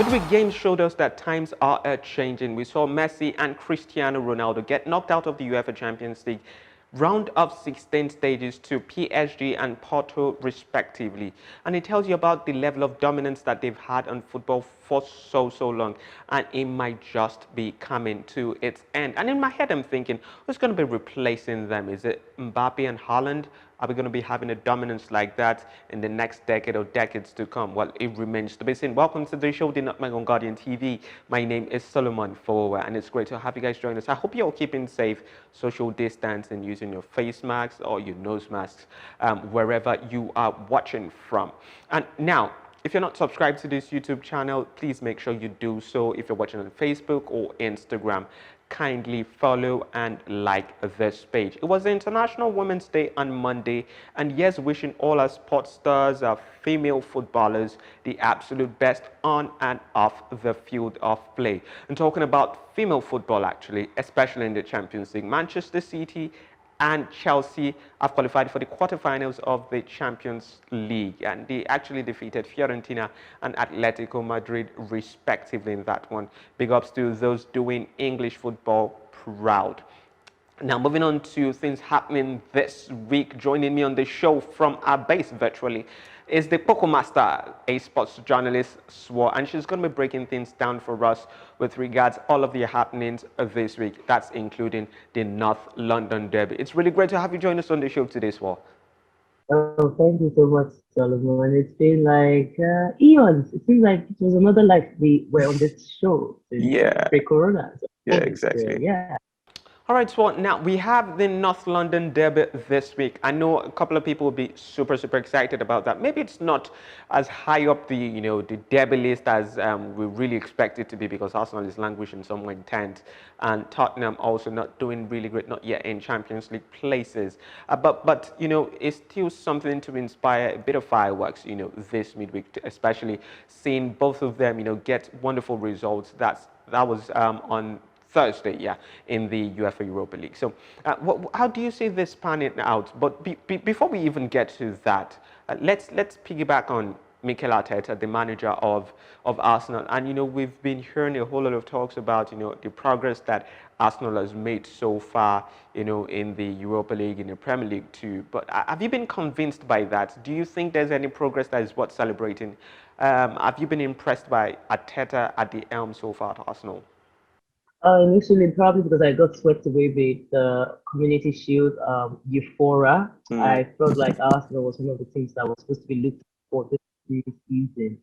Midweek games showed us that times are changing. We saw Messi and Cristiano Ronaldo get knocked out of the UEFA Champions League round of 16 stages to PSG and Porto respectively, and it tells you about the level of dominance that they've had on football for so long, and it might just be coming to its end. And in my head I'm thinking, who's going to be replacing them? Is it Mbappe and Haaland? Are we going to be having a dominance like that in the next decade or decades to come? Well, it remains to be seen. Welcome to the show, the Nutmeg on Guardian TV. My name is Solomon Fowa, and it's great to have you guys join us. I hope you're all keeping safe, social distance, and using your face masks or your nose masks wherever you are watching from. And now, if you're not subscribed to this YouTube channel, please make sure you do so. If you're watching on Facebook or Instagram, kindly follow and like this page. It was the International Women's Day on Monday, and yes, wishing all our sports stars, our female footballers, the absolute best on and off the field of play. And talking about female football, actually, especially in the Champions League, Manchester City and Chelsea have qualified for the quarterfinals of the Champions League, and they actually defeated Fiorentina and Atletico Madrid respectively in that one. Big ups to those doing English football proud. Now, moving on to things happening this week, joining me on the show from our base virtually is the Poco Master, a sports journalist, Swore, and she's going to be breaking things down for us with regards all of the happenings of this week. That's including the North London Derby. It's really great to have you join us on the show today, Swore. Oh, thank you so much, Solomon. It's been like eons. It seems like it was another life we were on this show since Yeah, pre-corona. So, yeah, so exactly. yeah. All right, so now we have the North London Derby this week. I know a couple of people will be super excited about that. Maybe it's not as high up the Derby list as we really expect it to be, because Arsenal is languishing somewhere in 10th, and Tottenham also not doing really great, not yet in Champions League places. But it's still something to inspire a bit of fireworks, this midweek, especially seeing both of them, get wonderful results. That was on Thursday, yeah, in the UEFA Europa League. So how do you see this panning out? But before we even get to that, let's piggyback on Mikel Arteta, the manager of Arsenal. And, we've been hearing a whole lot of talks about, the progress that Arsenal has made so far, in the Europa League, in the Premier League too. But have you been convinced by that? Do you think there's any progress that is worth celebrating? Have you been impressed by Arteta at the helm so far at Arsenal? Initially, probably because I got swept away with the Community Shield euphoria. I felt like Arsenal was one of the teams that was supposed to be looked for this season.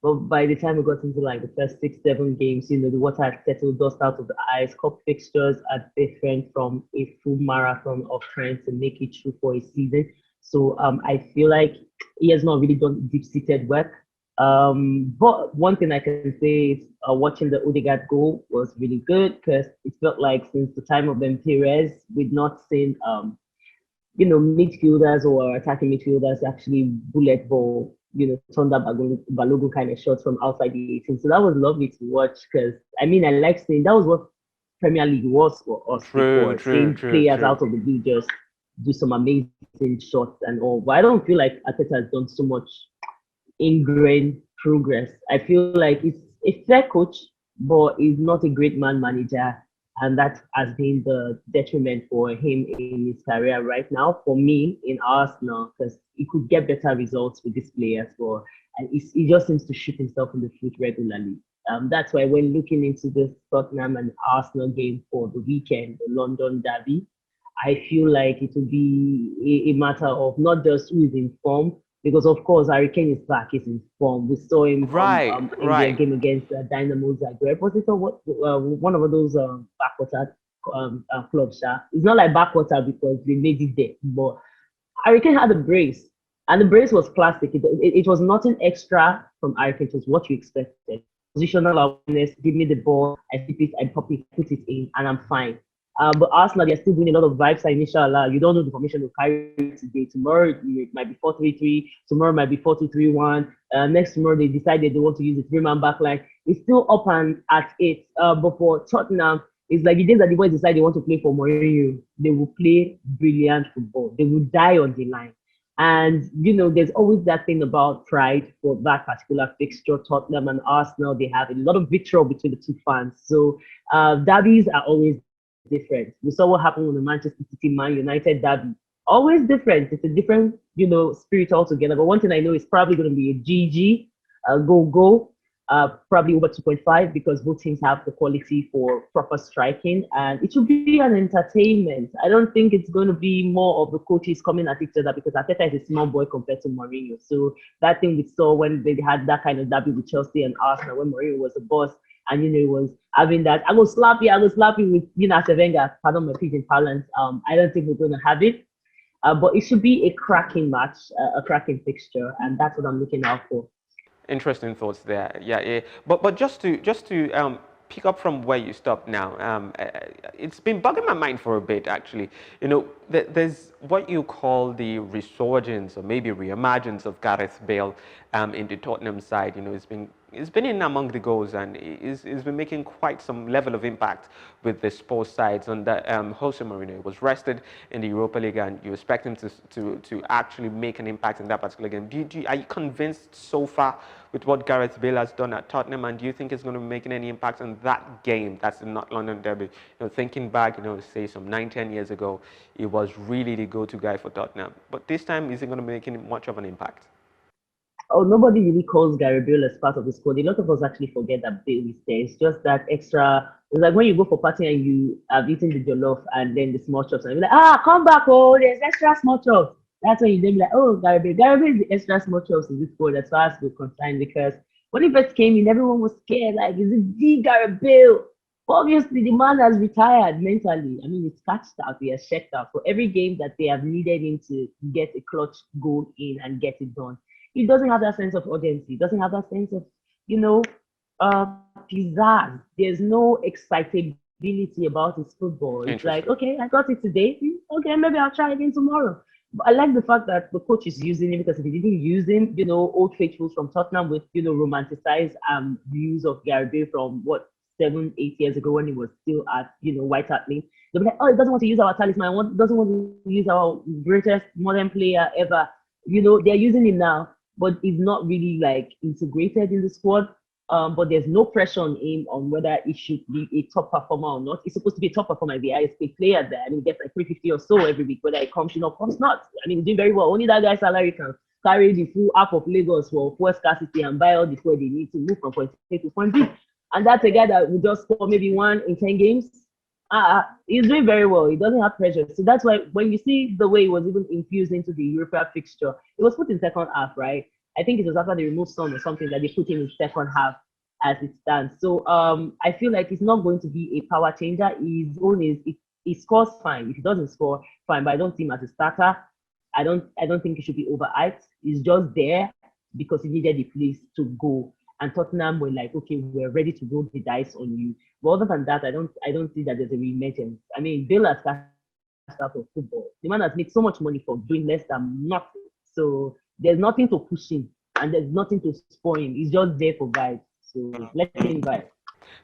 But by the time we got into like the first 6, 7 games, the water had settled, dust out of the eyes. Cup fixtures are different from a full marathon of trying to make it through for a season. So I feel like he has not really done deep-seated work. But one thing I can say is watching the Odegaard goal was really good, because it felt like since the time of Ben Perez, we'd not seen midfielders or attacking midfielders actually bullet ball, turn that Balogun kind of shots from outside the 18. So that was lovely to watch, because I like seeing that was what Premier League was for us before, seeing players out of the blue just do some amazing shots and all. But I don't feel like Arteta has done so much ingrained progress. I feel like it's a fair coach, but he's not a great man manager, and that has been the detriment for him in his career right now. For me, in Arsenal, because he could get better results with these players, but and he just seems to shoot himself in the foot regularly. That's why when looking into the Tottenham and Arsenal game for the weekend, the London Derby, I feel like it will be a matter of not just who is in form, because of course Harry Kane is back, he's in form. We saw him in their game against Dynamo Zagreb. Was it one of those backwater clubs? It's not like backwater because they made it there, but Harry Kane had a brace, and the brace was classic. It was nothing extra from Harry Kane. It was what you expected. Positional awareness, give me the ball, I flip it, I pop it, put it in, and I'm fine. But Arsenal, they're still doing a lot of vibes. Inshallah, you don't know the formation will carry today. Tomorrow it might be 4-3-3. Tomorrow it might be 4-2-3-1. Next tomorrow they decided they want to use the three-man back line. It's still up and at it. But for Tottenham, it's like the days that the boys decide they want to play for Mourinho, they will play brilliant football. They will die on the line. And there's always that thing about pride for that particular fixture. Tottenham and Arsenal, they have a lot of vitriol between the two fans. So derbies are always different. We saw what happened with the Manchester City Man United derby. Always different. It's a different, spirit altogether. But one thing I know is probably going to be a GG, go, probably over 2.5 because both teams have the quality for proper striking, and it should be an entertainment. I don't think it's going to be more of the coaches coming at each other because Arteta is a small boy compared to Mourinho. So that thing we saw when they had that kind of derby with Chelsea and Arsenal when Mourinho was the boss, and it was having that I was slappy with Sevenga, pardon my pidgin parlance. I don't think we're going to have it. But it should be a cracking match, a cracking fixture, and that's what I'm looking out for. Interesting thoughts there. Yeah, yeah. But just to pick up from where you stopped now, it's been bugging my mind for a bit actually. There's what you call the resurgence or maybe reemergence of Gareth Bale in the Tottenham side. It's been in among the goals and he's been making quite some level of impact with the Spurs sides. And that Jose Mourinho was rested in the Europa League, and you expect him to actually make an impact in that particular game. Are you convinced so far with what Gareth Bale has done at Tottenham, and do you think it's going to be making any impact in that game? That's the North London derby. Thinking back, say some 9, 10 years ago, he was really the go-to guy for Tottenham. But this time, is it going to be making much of an impact? Oh, nobody really calls Gary Bale as part of the squad. A lot of us actually forget that Bale is there. It's just that extra. It's like when you go for party and you have eaten the jollof and then the small chops, and you're like, come back, oh, there's extra small chops. That's when you then be like, oh, Gary Bale. Gary Bale is the extra small chops in this squad as far as we're concerned because when he first came in, everyone was scared. Like, is it the Gary Bale? Obviously, the man has retired mentally. I mean, he's catched out, he has checked out. For every game that they have needed him to get a clutch goal in and get it done, he doesn't have that sense of urgency. He doesn't have that sense of, pizzazz. There's no excitability about his football. It's like, Interesting. okay, I got it today. Okay, maybe I'll try again tomorrow. But I like the fact that the coach is using him because if he didn't use him, old faithfuls from Tottenham with, romanticized views of Gary Bale from what 7, 8 years ago when he was still at, White Hart Lane. They'll be like, oh, he doesn't want to use our talisman, doesn't want to use our greatest modern player ever. They're using him now, but he's not really like integrated in the squad. But there's no pressure on him on whether he should be a top performer or not. He's supposed to be a top performer, the highest paid player there. I mean, he gets like 350 or so every week, whether it comes not. I mean, he's doing very well. Only that guy's salary can carry the full half of Lagos for fuel scarcity and buy all the fuel they need to move from point A to point B. And that's a guy that will just score maybe 1 in 10 games. He's doing very well. He doesn't have pressure. So that's why when you see the way he was even infused into the European fixture, it was put in second half, right? I think it was after they removed Son or something that they put him in second half as it stands. So I feel like he's not going to be a power changer. His own is if he scores fine. If he doesn't score, fine. But I don't see him as a starter. I don't think he should be overhyped. He's just there because he needed the place to go. And Tottenham were like, okay, we're ready to roll the dice on you. But other than that, I don't see that there's a reemergence. I mean, Bill has cashed out of football. The man has made so much money for doing less than nothing. So there's nothing to push him and there's nothing to spoil him. He's just there for vibes. So let him vibe.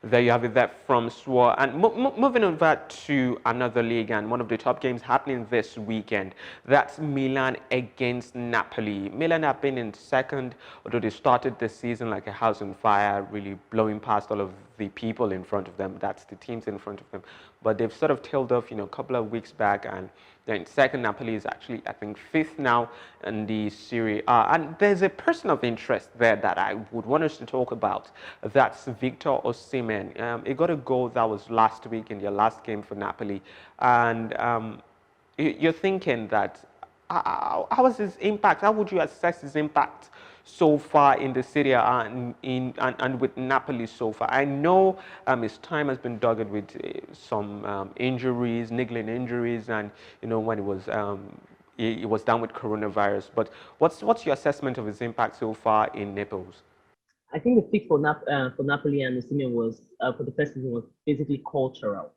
There you have it, that from Swar. And moving over to another league and one of the top games happening this weekend. That's Milan against Napoli. Milan have been in second, although they started the season like a house on fire, really blowing past all of the people in front of them. That's the teams in front of them. But they've sort of tailed off, a couple of weeks back, and then second. Napoli is actually, I think, fifth now in the Serie A. And there's a person of interest there that I would want us to talk about. That's Victor Osimhen. He got a goal that was last week in their last game for Napoli. And you're thinking that, how was his impact? How would you assess his impact so far in the Serie A and with Napoli so far? I know his time has been dogged with some injuries, niggling injuries, and when he was down with coronavirus. But what's your assessment of his impact so far in Naples? I think the pick for Napoli and Osimhen was for the first season was basically cultural.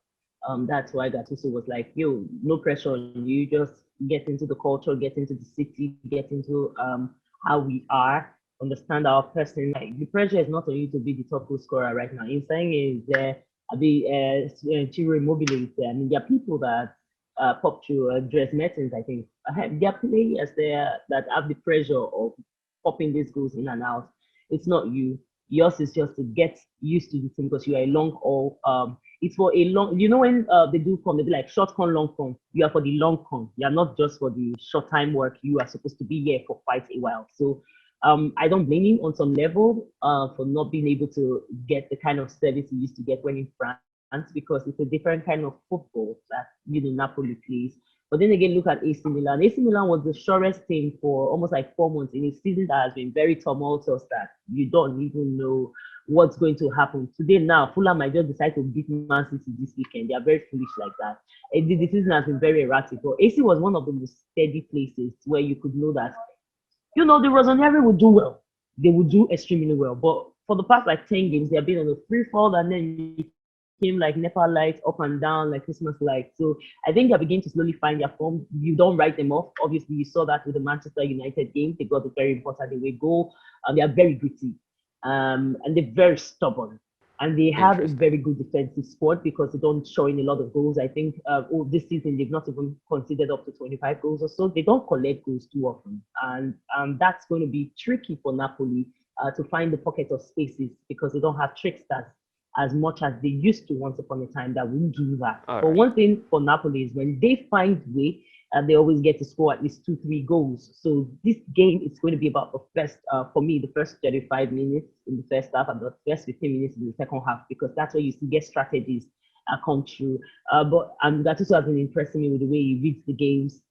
That's why Gattuso was like, "Yo, no pressure on you. Just get into the culture, get into the city, get into how we are, understand our person. Like the pressure is not on you to be the top goal scorer right now. You're saying is Chiro Immobile is there. I mean, there are people that pop through Dres Mertens, I think. There are players there that have the pressure of popping these goals in and out. It's not you. Yours is just to get used to the team because you are a long haul. It's for a long. You know when they do come, they be like short con, long con. You are for the long con. You are not just for the short time work. You are supposed to be here for quite a while. So I don't blame him on some level for not being able to get the kind of service he used to get when in France because it's a different kind of football that Napoli plays. But then again, look at AC Milan. AC Milan was the surest team for almost like 4 months in a season that has been very tumultuous that you don't even know what's going to happen. Today now, Fulham might just decide to beat Man City this weekend. They are very foolish like that. The season has been very erratic. But AC was one of the most steady places where you could know that the Rossoneri would do well. They would do extremely well. But for the past like 10 games, they have been on a free fall and then came like Nepal lights up and down, like Christmas lights. So I think they're beginning to slowly find their form. You don't write them off. Obviously, you saw that with the Manchester United game. They got a very important away goal. They are very gritty and they're very stubborn. And they have a very good defensive squad because they don't show in a lot of goals. I think this season they've not even conceded up to 25 goals or so. They don't collect goals too often. And that's going to be tricky for Napoli to find the pocket of spaces because they don't have tricksters as much as they used to once upon a time that wouldn't do that. But one thing for Napoli is when they find way, they always get to score at least 2-3 goals. So this game is going to be about the first, for me, the first 35 minutes in the first half and the first 15 minutes in the second half, because that's where you see get strategies come true. But Gattuso has been impressing me with the way he reads the games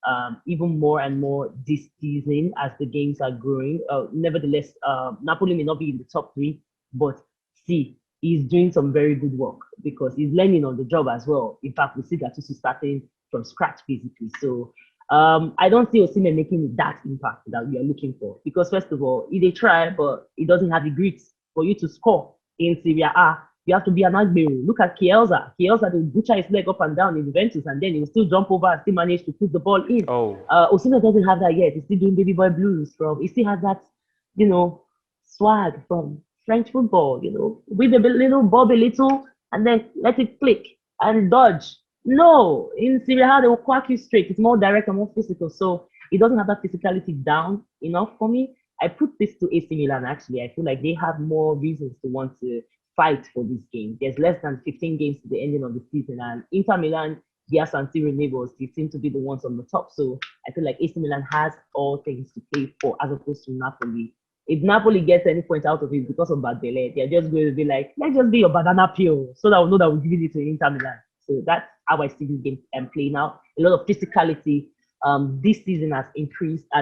even more and more this season as the games are growing. Nevertheless, Napoli may not be in the top 3, but see, he's doing some very good work because he's learning on the job as well. In fact, we see Gattuso starting from scratch basically. So I don't see Osimhen making that impact that we are looking for because first of all, he try, but he doesn't have the grit for you to score in Serie A. You have to be an Agbero. Look at Chiesa. Chiesa will butcher his leg up and down in Juventus, and then he will still jump over and still manage to put the ball in. Osimhen doesn't have that yet. He's still doing baby boy blues he still has that, swag from French football, with a little bob a little and then let it click and dodge. No, in Serie A they will quack you straight. It's more direct and more physical. So it doesn't have that physicality down enough for me. I put this to AC Milan actually. I feel like they have more reasons to want to fight for this game. There's less than 15 games to the ending of the season, and Inter Milan, via San Siro neighbors, they seem to be the ones on the top. So I feel like AC Milan has all things to play for as opposed to Napoli. If Napoli gets any point out of it because of bad delay, they're just going to be like, let's just be your banana peel so that we know that we're giving it to Inter Milan. So that's how I see this game play now. A lot of physicality. This season has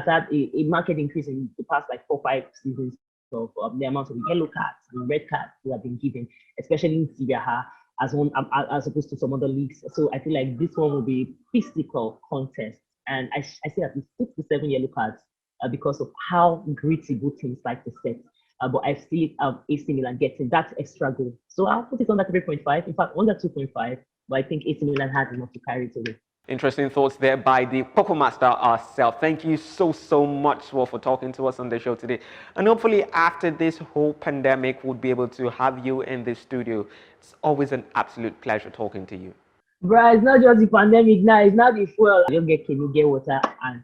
had a market increase in the past like 4-5 seasons of the amount of yellow cards and red cards that have been given, especially in Serie A, as opposed to some other leagues. So I feel like this one will be a physical contest. And I see at least 6 to 7 yellow cards because of how gritty both teams like to set. But I see AC Milan getting that extra goal. So I'll put it under 3.5. In fact, under 2.5. But I think AC Milan has enough to carry it away. Interesting thoughts there by the Purple Master ourselves. Thank you so much for talking to us on the show today. And hopefully after this whole pandemic, we'll be able to have you in the studio. It's always an absolute pleasure talking to you. Bro, it's not just the pandemic now. It's not the fuel. You get can you get water and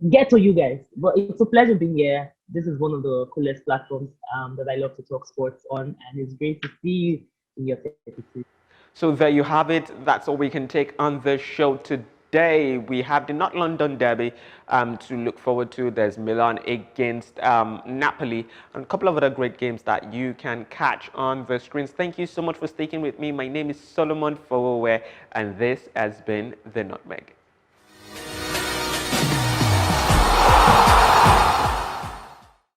get to you guys. But it's a pleasure being here. This is one of the coolest platforms that I love to talk sports on. And it's great to see you in your 32. So there you have it. That's all we can take on the show today. We have the North London derby to look forward to. There's Milan against Napoli and a couple of other great games that you can catch on the screens. Thank you so much for sticking with me. My name is Solomon Fowowe, and this has been The Nutmeg.